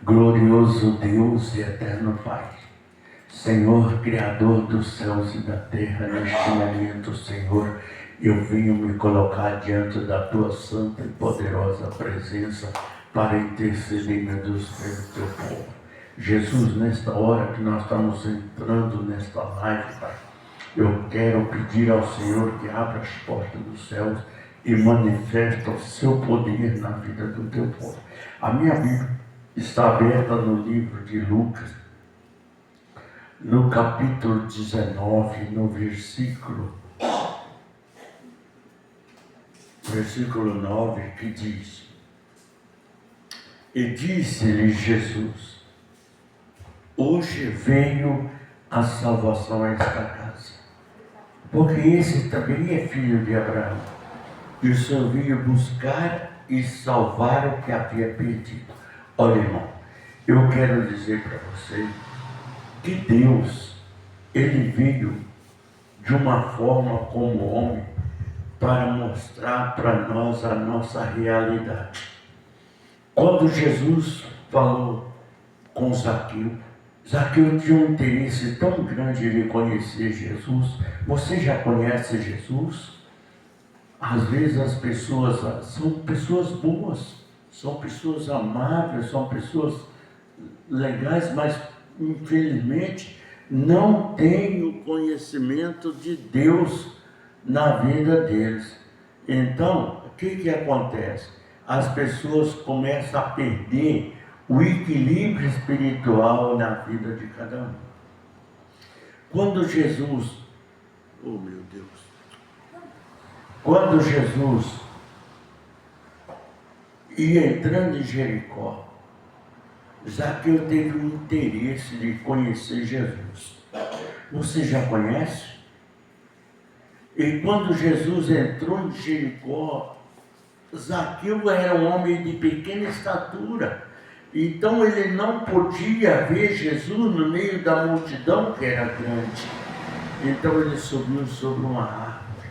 Glorioso Deus e eterno Pai, Senhor, Criador dos céus e da terra, neste momento, Senhor, eu venho me colocar diante da Tua santa e poderosa presença para interceder, meu Deus, pelo Teu povo. Jesus, nesta hora que nós estamos entrando nesta live, Pai, eu quero pedir ao Senhor que abra as portas dos céus e manifesta o Seu poder na vida do Teu povo. A minha Bíblia está aberta no livro de Lucas, no capítulo 19, no versículo 9, que diz: E disse-lhe Jesus: Hoje veio a salvação a esta casa, porque esse também é filho de Abraão, e o Senhor veio buscar e salvar o que havia perdido. Olha, irmão, eu quero dizer para você que Deus, Ele veio de uma forma como homem para mostrar para nós a nossa realidade. Quando Jesus falou com Zaqueu, Zaqueu tinha um interesse tão grande de conhecer Jesus. Você já conhece Jesus? Às vezes as pessoas são pessoas boas, são pessoas amáveis, são pessoas legais, mas infelizmente não têm o conhecimento de Deus na vida deles. Então, o que acontece? As pessoas começam a perder o equilíbrio espiritual na vida de cada um. Quando Jesus, oh meu Deus, quando Jesus ia entrando em Jericó, Zaqueu teve um interesse de conhecer Jesus. Você já conhece? E quando Jesus entrou em Jericó, Zaqueu era um homem de pequena estatura. Então ele não podia ver Jesus no meio da multidão que era grande. Então ele subiu sobre uma árvore.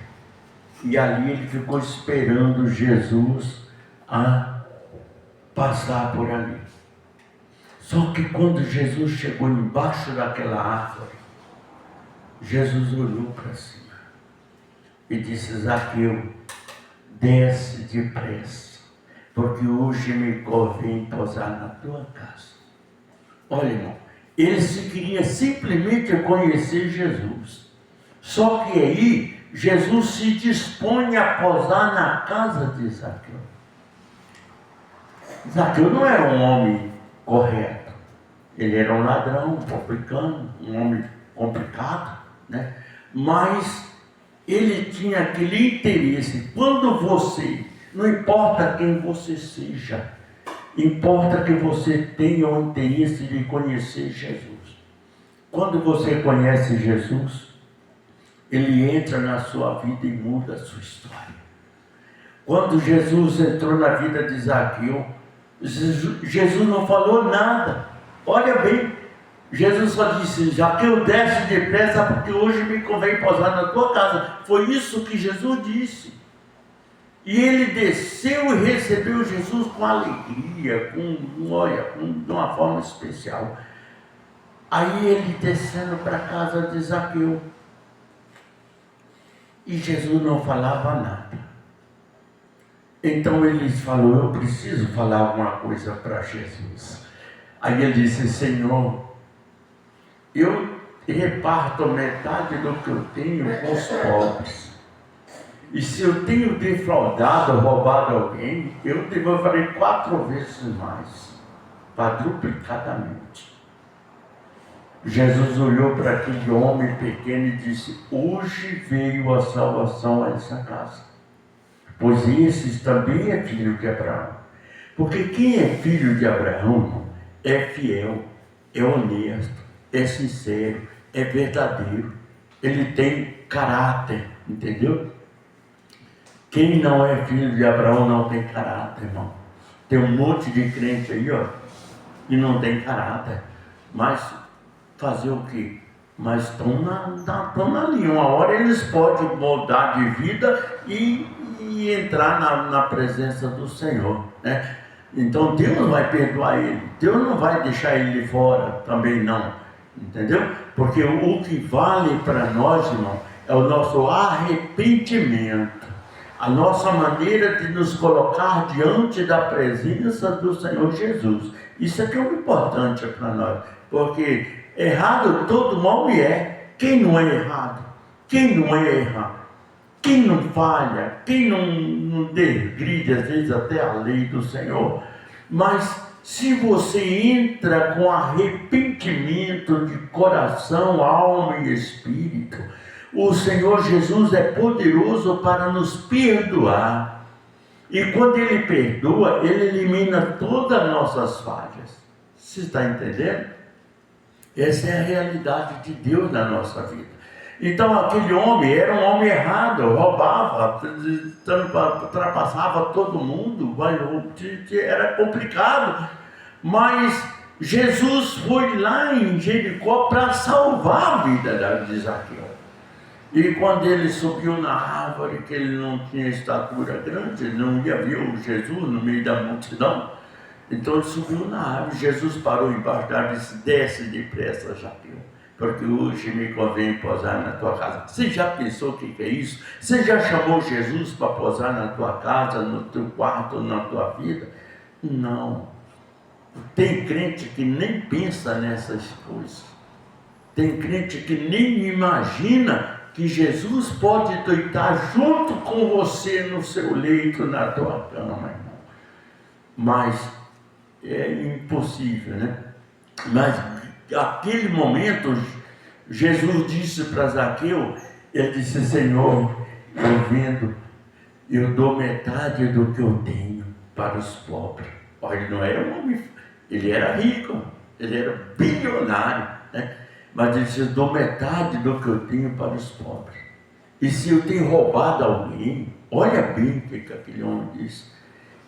E ali ele ficou esperando Jesus a passar por ali. Só que quando Jesus chegou embaixo daquela árvore, Jesus olhou para cima e disse: Zaqueu, desce depressa, porque hoje me convém posar na tua casa. Olha, irmão, ele se queria simplesmente conhecer Jesus. Só que aí Jesus se dispõe a posar na casa de Zaqueu. Zaqueu não era um homem correto. Ele era um ladrão, um publicano, um homem complicado, né? Mas ele tinha aquele interesse. Quando você, não importa quem você seja, importa que você tenha o interesse de conhecer Jesus. Quando você conhece Jesus, Ele entra na sua vida e muda a sua história. Quando Jesus entrou na vida de Zaqueu, Jesus não falou nada. Olha bem, Jesus só disse: Zaqueu, desce depressa, porque hoje me convém posar na tua casa. Foi isso que Jesus disse. E ele desceu e recebeu Jesus com alegria, de uma forma especial. Aí ele descendo para a casa de Zaqueu. E Jesus não falava nada. Então ele falou: eu preciso falar alguma coisa para Jesus. Aí ele disse: Senhor, eu reparto metade do que eu tenho com os pobres. E se eu tenho defraudado, roubado alguém, eu devolverei 4 vezes mais, quadruplicadamente. Jesus olhou para aquele homem pequeno e disse: hoje veio a salvação a essa casa, pois esses também é filho de Abraão. Porque quem é filho de Abraão é fiel, é honesto, é sincero, é verdadeiro. Ele tem caráter, entendeu? Quem não é filho de Abraão não tem caráter, irmão. Tem um monte de crente aí, ó, e não tem caráter. Mas fazer o quê? Mas estão na linha. Uma hora eles podem mudar de vida e entrar na presença do Senhor, né? Então Deus vai perdoar ele. Deus não vai deixar ele de fora também não. Entendeu? Porque o que vale para nós, irmão, é o nosso arrependimento. A nossa maneira de nos colocar diante da presença do Senhor Jesus. Isso é que é o importante para nós. Porque errado todo homem é. Quem não é errado? Quem não é errado? Quem não falha? Quem não desgride, às vezes, até a lei do Senhor? Mas se você entra com arrependimento de coração, alma e espírito, o Senhor Jesus é poderoso para nos perdoar. E quando Ele perdoa, Ele elimina todas as nossas falhas. Você está entendendo? Essa é a realidade de Deus na nossa vida. Então aquele homem era um homem errado, roubava, ultrapassava todo mundo, era complicado. Mas Jesus foi lá em Jericó para salvar a vida de Zaqueu. E quando ele subiu na árvore, que ele não tinha estatura grande, ele não ia ver o Jesus no meio da multidão, então ele subiu na árvore. Jesus parou embaixo da árvore e disse: desce depressa, Zaqueu, porque hoje me convém posar na tua casa. Você já pensou o que é isso? Você já chamou Jesus para posar na tua casa, no teu quarto, na tua vida? Não. Tem crente que nem pensa nessas coisas. Tem crente que nem imagina que Jesus pode deitar junto com você no seu leito, na tua cama, irmão. Mas é impossível, né? Mas naquele momento, Jesus disse para Zaqueu, ele disse: Senhor, eu dou metade do que eu tenho para os pobres. Olha, ele não era um homem, ele era rico, ele era bilionário, né? Mas ele disse: eu dou metade do que eu tenho para os pobres. E se eu tenho roubado alguém, olha bem o que aquele homem disse,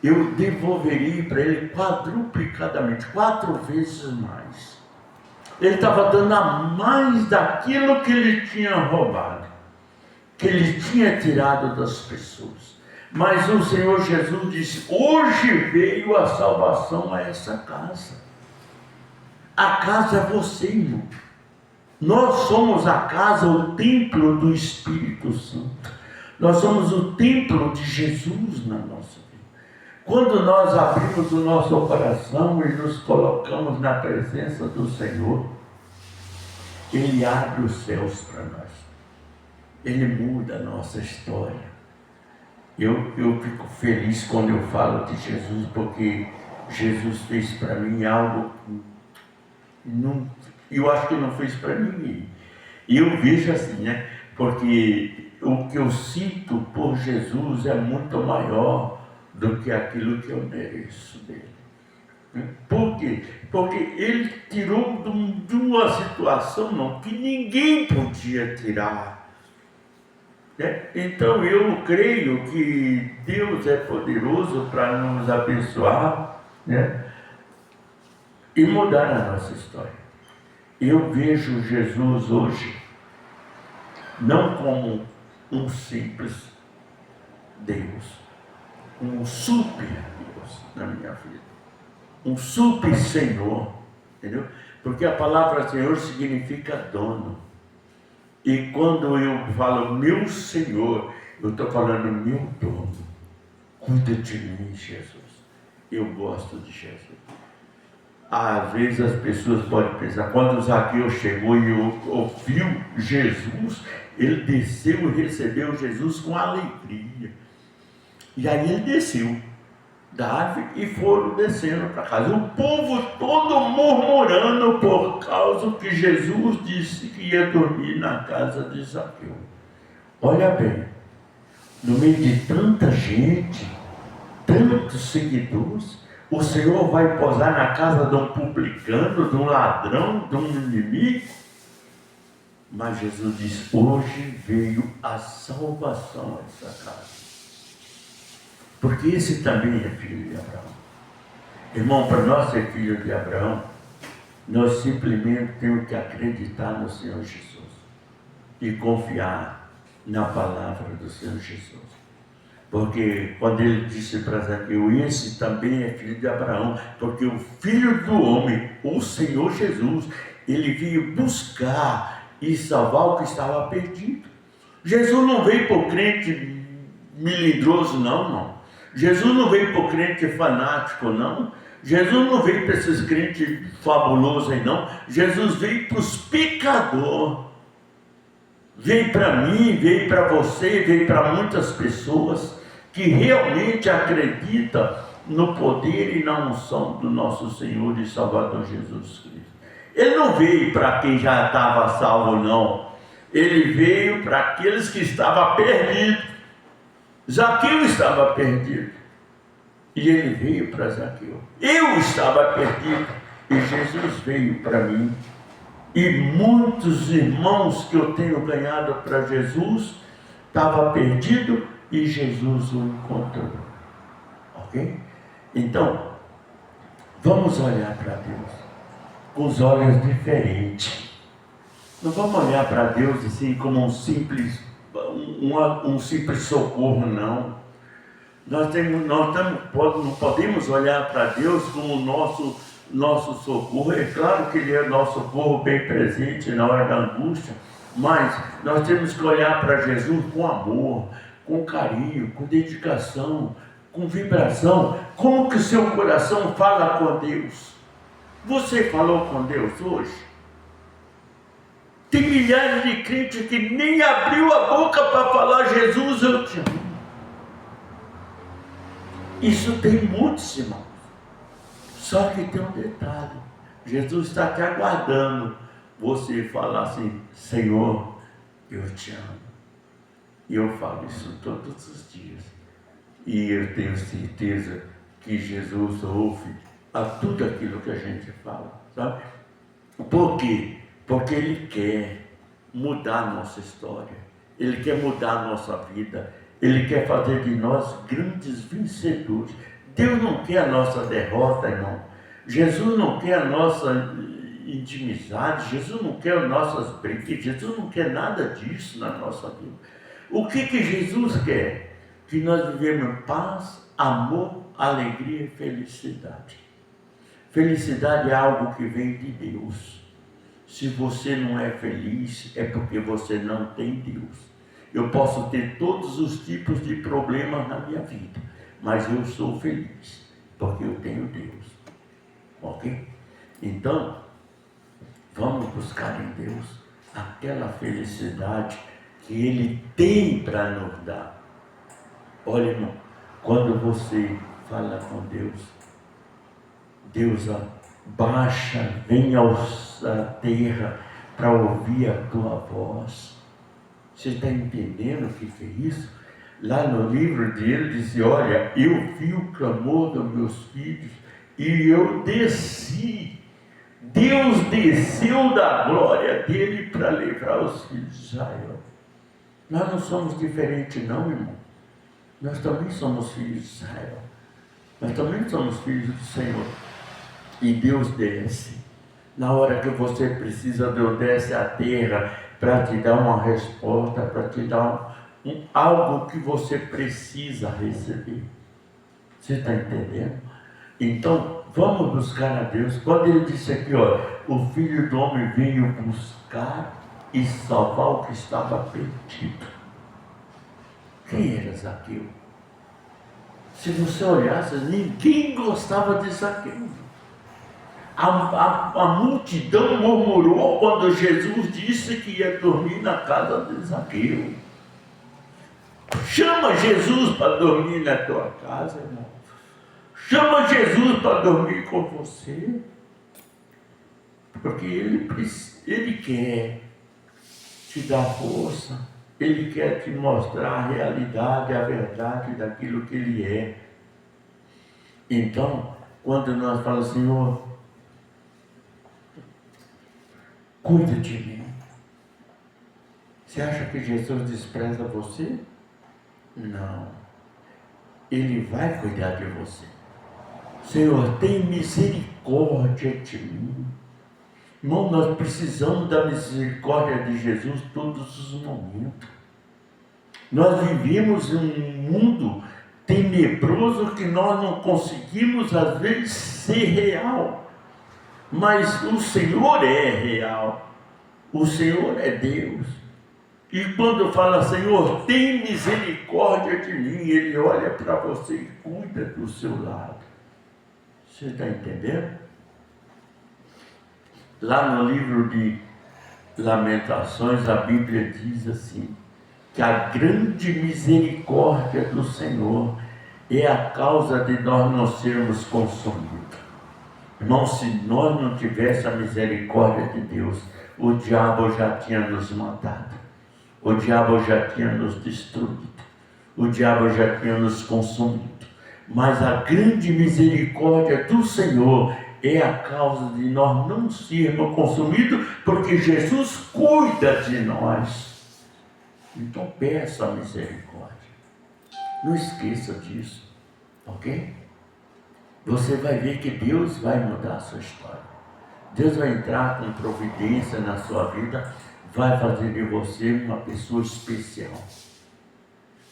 eu devolveria para ele quadruplicadamente, 4 vezes mais. Ele estava dando a mais daquilo que ele tinha roubado, que ele tinha tirado das pessoas. Mas o Senhor Jesus disse: hoje veio a salvação a essa casa. A casa é você, irmão. Nós somos a casa, o templo do Espírito Santo. Nós somos o templo de Jesus na nossa vida. Quando nós abrimos o nosso coração e nos colocamos na presença do Senhor, Ele abre os céus para nós. Ele muda a nossa história. Eu fico feliz quando eu falo de Jesus, porque Jesus fez para mim algo que eu acho que não fez para ninguém. E eu vejo assim, né? Porque o que eu sinto por Jesus é muito maior do que aquilo que eu mereço dele. Por quê? Porque ele tirou de uma situação que ninguém podia tirar. Então eu creio que Deus é poderoso para nos abençoar, né? E mudar a nossa história. Eu vejo Jesus hoje não como um simples Deus, um super Deus na minha vida, um super Senhor, entendeu? Porque a palavra Senhor significa dono. E quando eu falo meu Senhor, eu estou falando meu dono. Cuida de mim, Jesus. Eu gosto de Jesus. Às vezes as pessoas podem pensar, quando Zaqueu chegou e ouviu Jesus, ele desceu e recebeu Jesus com alegria. E aí ele desceu da árvore e foram descendo para casa. O povo todo murmurando por causa que Jesus disse que ia dormir na casa de Zaqueu. Olha bem, no meio de tanta gente, tantos seguidores, o Senhor vai posar na casa de um publicano, de um ladrão, de um inimigo. Mas Jesus diz: hoje veio a salvação a essa casa. Porque esse também é filho de Abraão. Irmão, para nós ser filho de Abraão, nós simplesmente temos que acreditar no Senhor Jesus e confiar na palavra do Senhor Jesus. Porque quando ele disse para Zaqueu, esse também é filho de Abraão, porque o Filho do Homem, o Senhor Jesus, ele veio buscar e salvar o que estava perdido. Jesus não veio por crente melindroso, não. Jesus não veio por crente fanático, não. Jesus não veio para esses crentes fabulosos aí, não. Jesus veio para os pecadores. Veio para mim, veio para você, veio para muitas pessoas que realmente acreditam no poder e na unção do nosso Senhor e Salvador Jesus Cristo. Ele não veio para quem já estava salvo, não. Ele veio para aqueles que estavam perdidos. Zaqueu estava perdido. E ele veio para Zaqueu. Eu estava perdido. E Jesus veio para mim. E muitos irmãos que eu tenho ganhado para Jesus estavam perdidos e Jesus o encontrou. Ok? Então, vamos olhar para Deus com os olhos diferentes. Não vamos olhar para Deus assim como um simples socorro, não. Nós não podemos olhar para Deus como nosso socorro. É claro que Ele é nosso socorro bem presente na hora da angústia, mas nós temos que olhar para Jesus com amor, com carinho, com dedicação, com vibração. Como que o seu coração fala com Deus? Você falou com Deus hoje? Tem milhares de crentes que nem abriu a boca para falar: Jesus, eu te amo. Isso tem muitos, irmãos. Só que tem um detalhe: Jesus está te aguardando você falar assim: Senhor, eu te amo. E eu falo isso todos os dias. E eu tenho certeza que Jesus ouve a tudo aquilo que a gente fala, sabe? Por quê? Porque Ele quer mudar a nossa história. Ele quer mudar a nossa vida. Ele quer fazer de nós grandes vencedores. Deus não quer a nossa derrota, não. Jesus não quer a nossa intimidade. Jesus não quer as nossas brigas. Jesus não quer nada disso na nossa vida. O que Jesus quer? Que nós vivemos em paz, amor, alegria e felicidade. Felicidade é algo que vem de Deus. Se você não é feliz, é porque você não tem Deus. Eu posso ter todos os tipos de problemas na minha vida, mas eu sou feliz, porque eu tenho Deus. Ok? Então, vamos buscar em Deus aquela felicidade que Ele tem para nos dar. Olha, irmão, quando você fala com Deus, Deus baixa, vem à terra para ouvir a tua voz. Você está entendendo o que é isso? Lá no livro dele diz: olha, eu vi o clamor dos meus filhos e eu desci. Deus desceu da glória dele para livrar os filhos de Israel. Nós não somos diferentes, não, irmão. Nós também somos filhos de Israel. Nós também somos filhos do Senhor. E Deus desce. Na hora que você precisa, Deus desce à terra para te dar uma resposta, para te dar algo que você precisa receber. Você está entendendo? Então, vamos buscar a Deus. Quando Ele disse aqui, olha, o Filho do Homem veio buscar e salvar o que estava perdido. Quem era Zaqueu? Se você olhasse, ninguém gostava de Zaqueu. A multidão murmurou quando Jesus disse que ia dormir na casa de Zaqueu. Chama Jesus para dormir na tua casa, irmão. Chama Jesus para dormir com você. Porque Ele quer te dar força. Ele quer te mostrar a realidade, a verdade daquilo que Ele é. Então, quando nós falamos: Senhor, cuida de mim. Você acha que Jesus despreza você? Não. Ele vai cuidar de você. Senhor, tem misericórdia de mim. Irmão, nós precisamos da misericórdia de Jesus todos os momentos. Nós vivemos em um mundo tenebroso que nós não conseguimos, às vezes, ser real. Mas o Senhor é real. O Senhor é Deus. E quando fala, Senhor, tem misericórdia de mim, Ele olha para você e cuida do seu lado. Você está entendendo? Lá no livro de Lamentações, a Bíblia diz assim, que a grande misericórdia do Senhor é a causa de nós não sermos consumidos. Irmão, se nós não tivéssemos a misericórdia de Deus, o diabo já tinha nos matado, o diabo já tinha nos destruído, o diabo já tinha nos consumido. Mas a grande misericórdia do Senhor é a causa de nós não sermos consumidos, porque Jesus cuida de nós. Então peça a misericórdia. Não esqueça disso, ok? Você vai ver que Deus vai mudar a sua história. Deus vai entrar com providência na sua vida, vai fazer de você uma pessoa especial.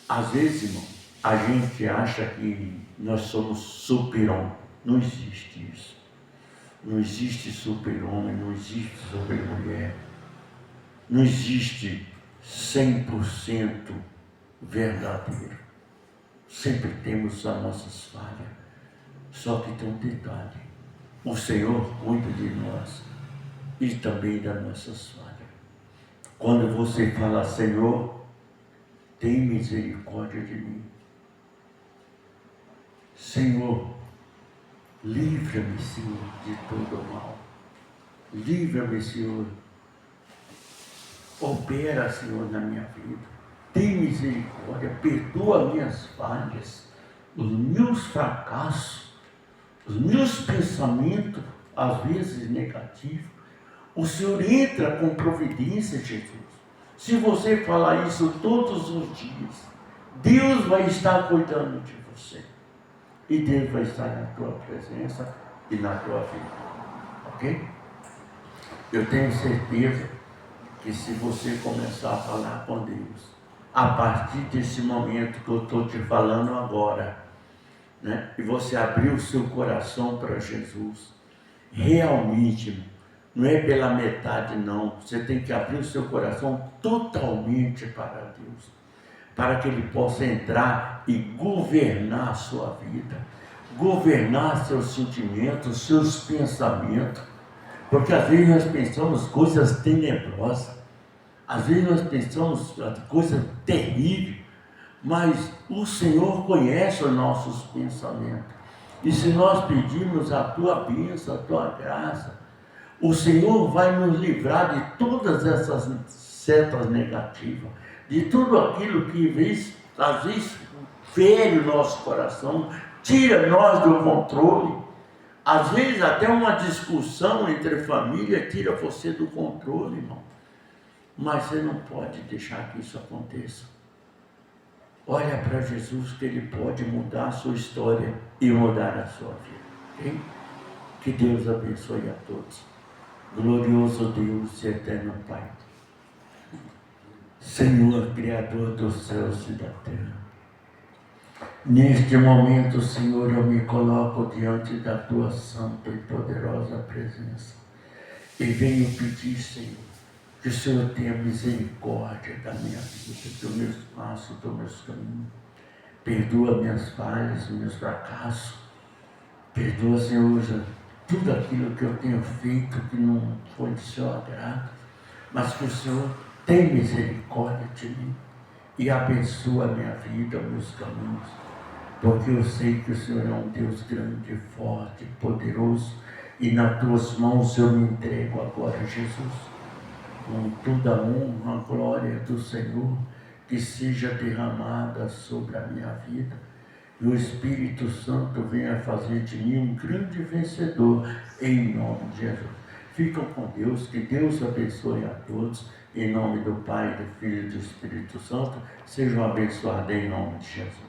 Às vezes, irmão, a gente acha que nós somos super-homem. Não existe isso. Não existe super-homem, não existe super-mulher. Não existe 100% verdadeiro. Sempre temos as nossas falhas. Só que tem um detalhe. O Senhor cuida de nós e também das nossas falhas. Quando você fala, Senhor, tem misericórdia de mim. Senhor, livra-me, Senhor, de todo o mal. Livra-me, Senhor. Opera, Senhor, na minha vida. Tem misericórdia, perdoa minhas falhas, os meus fracassos, os meus pensamentos, às vezes negativos. O Senhor entra com providência, Jesus. Se você falar isso todos os dias, Deus vai estar cuidando de você. E Deus vai estar na tua presença e na tua vida. Ok? Eu tenho certeza que se você começar a falar com Deus, a partir desse momento que eu estou te falando agora, né, e você abrir o seu coração para Jesus, realmente, não é pela metade não, você tem que abrir o seu coração totalmente para Deus, para que Ele possa entrar e governar a sua vida, governar seus sentimentos, seus pensamentos, porque às vezes nós pensamos coisas tenebrosas, às vezes nós pensamos coisas terríveis, mas o Senhor conhece os nossos pensamentos. E se nós pedirmos a tua bênção, a tua graça, o Senhor vai nos livrar de todas essas setas negativas, de tudo aquilo que às vezes fere o nosso coração, tira nós do controle. Às vezes até uma discussão entre família tira você do controle, irmão. Mas você não pode deixar que isso aconteça. Olha para Jesus, que Ele pode mudar a sua história e mudar a sua vida. Okay? Que Deus abençoe a todos. Glorioso Deus e eterno Pai. Senhor, Criador dos céus e da terra. Neste momento, Senhor, eu me coloco diante da Tua santa e poderosa presença. E venho pedir, Senhor, que o Senhor tenha misericórdia da minha vida, dos meus passos, dos meus caminhos. Perdoa minhas falhas, meus fracassos. Perdoa, Senhor, tudo aquilo que eu tenho feito que não foi de seu agrado. Mas que o Senhor tenha misericórdia de mim e abençoa a minha vida, meus caminhos. Porque eu sei que o Senhor é um Deus grande, forte, poderoso. E nas tuas mãos eu me entrego agora, Jesus. Com toda a honra, a glória do Senhor, que seja derramada sobre a minha vida. E o Espírito Santo venha fazer de mim um grande vencedor, em nome de Jesus. Ficam com Deus, que Deus abençoe a todos, em nome do Pai, do Filho e do Espírito Santo. Sejam abençoados em nome de Jesus.